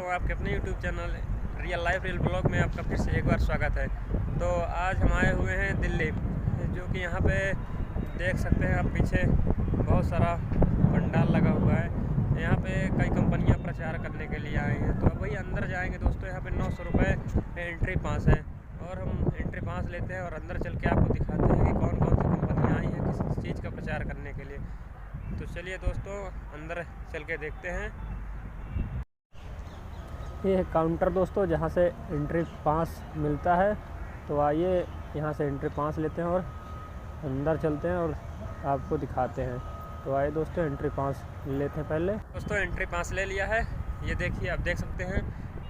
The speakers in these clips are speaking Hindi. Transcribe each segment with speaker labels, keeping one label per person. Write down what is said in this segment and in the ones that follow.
Speaker 1: तो आपके अपने YouTube channel real life real blog में आपका फिर से एक बार स्वागत है। तो आज हम आए हुए हैं दिल्ली, जो कि यहाँ पे देख सकते हैं आप पीछे बहुत सारा पंडाल लगा हुआ है। यहाँ पे कई कंपनियाँ प्रचार करने के लिए आई हैं। तो अब वही अंदर जाएंगे दोस्तों। यहाँ पे 900 रुपये एंट्री पास है और हम एंट्री पास लेते हैं और अंदर चल के आपको दिखाते हैं कि कौन कौन सी कंपनियाँ आई हैं किस चीज़ का प्रचार करने के लिए। तो चलिए दोस्तों अंदर चल के देखते हैं। ये है काउंटर दोस्तों, जहाँ से एंट्री पास मिलता है। तो आइए यहाँ से एंट्री पास लेते हैं और अंदर चलते हैं और आपको दिखाते हैं। तो आइए दोस्तों एंट्री पास लेते हैं। पहले दोस्तों एंट्री पास ले लिया है। ये देखिए, आप देख सकते हैं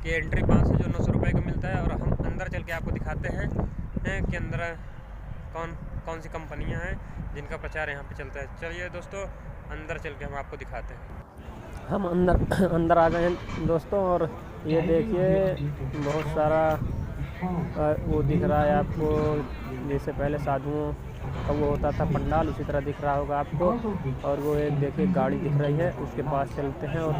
Speaker 1: कि एंट्री पास है जो 900 रुपये का मिलता है। और हम अंदर चल के आपको दिखाते हैं कि अंदर कौन सी कंपनियाँ हैं जिनका प्रचार यहाँ पे चलता है। चलिए दोस्तों अंदर चल के हम आपको दिखाते हैं। हम अंदर आ गए हैं दोस्तों, और ये देखिए बहुत सारा वो दिख रहा है आपको, जैसे पहले साधुओं का वो होता था पंडाल, उसी तरह दिख रहा होगा आपको। और वो एक देखिए गाड़ी दिख रही है, उसके पास चलते हैं और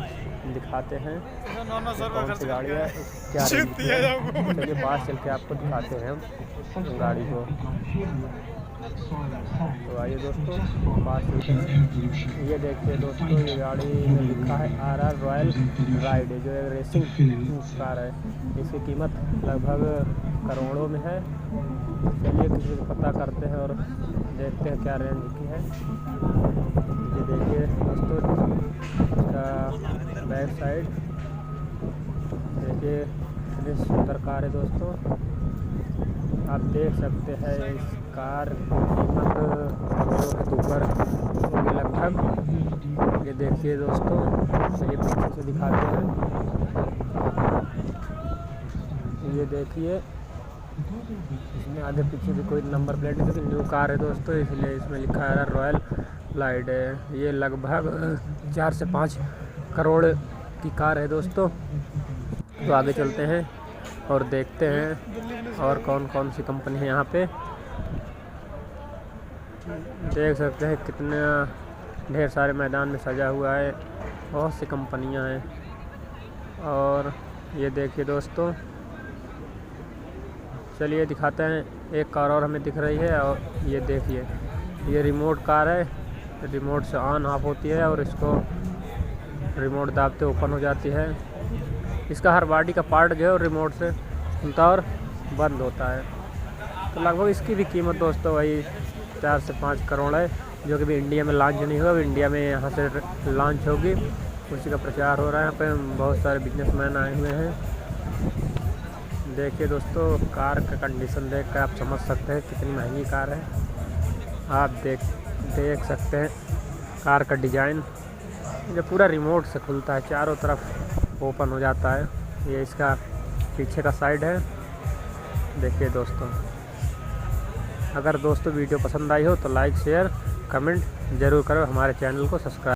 Speaker 1: दिखाते हैं कौन सी गाड़ी है, क्या चलिए पास चल के आपको दिखाते हैं हम गाड़ी को। तो आइए दोस्तों पास चलते हैं। ये देखिए दोस्तों, ये गाड़ी में लिखा है RR रॉयल राइड, जो एक रेसिंग कार है। इसकी कीमत लगभग करोड़ों में है। चलिए किसी को पता करते हैं और देखते हैं क्या रेंज की है। ये देखिए दोस्तों इसका बैक साइड देखिए, कितनी सुंदर कार है दोस्तों। आप देख सकते हैं इस कार की कीमत करोड़ों के ऊपर होगी लगभग। ये देखिए दोस्तों, चलिए पीछे से दिखाते हैं। ये देखिए इसमें आगे पीछे भी कोई नंबर प्लेट नहीं, क्योंकि न्यू कार है दोस्तों, इसलिए इसमें लिखा है रॉयल राइड है। ये लगभग 4 से 5 करोड़ की कार है दोस्तों। तो आगे चलते हैं और देखते हैं और कौन कौन सी कंपनी है यहाँ पे। देख सकते हैं कितना ढेर सारे मैदान में सजा हुआ है, बहुत सी कंपनियाँ हैं। और ये देखिए दोस्तों, चलिए दिखाते हैं। एक कार और हमें दिख रही है, और ये देखिए ये रिमोट कार है। रिमोट से ऑन ऑफ होती है और इसको रिमोट दाबते ओपन हो जाती है। इसका हर बॉडी का पार्ट जो है रिमोट से खुलता और बंद होता है। तो लगभग इसकी भी कीमत दोस्तों वही 4 से 5 करोड़ है, जो कि भी इंडिया में लॉन्च नहीं हुआ। अब इंडिया में यहाँ से लॉन्च होगी, उसी का प्रचार हो रहा है। यहाँ पे बहुत सारे बिजनेसमैन आए हुए हैं। देखिए दोस्तों कार का कंडीशन देख कर आप समझ सकते हैं कितनी महंगी कार है। आप देख सकते हैं कार का डिज़ाइन, जो पूरा रिमोट से खुलता है, चारों तरफ ओपन हो जाता है। ये इसका पीछे का साइड है। देखिए दोस्तों, अगर दोस्तों वीडियो पसंद आई हो तो लाइक शेयर कमेंट ज़रूर करो, हमारे चैनल को सब्सक्राइब।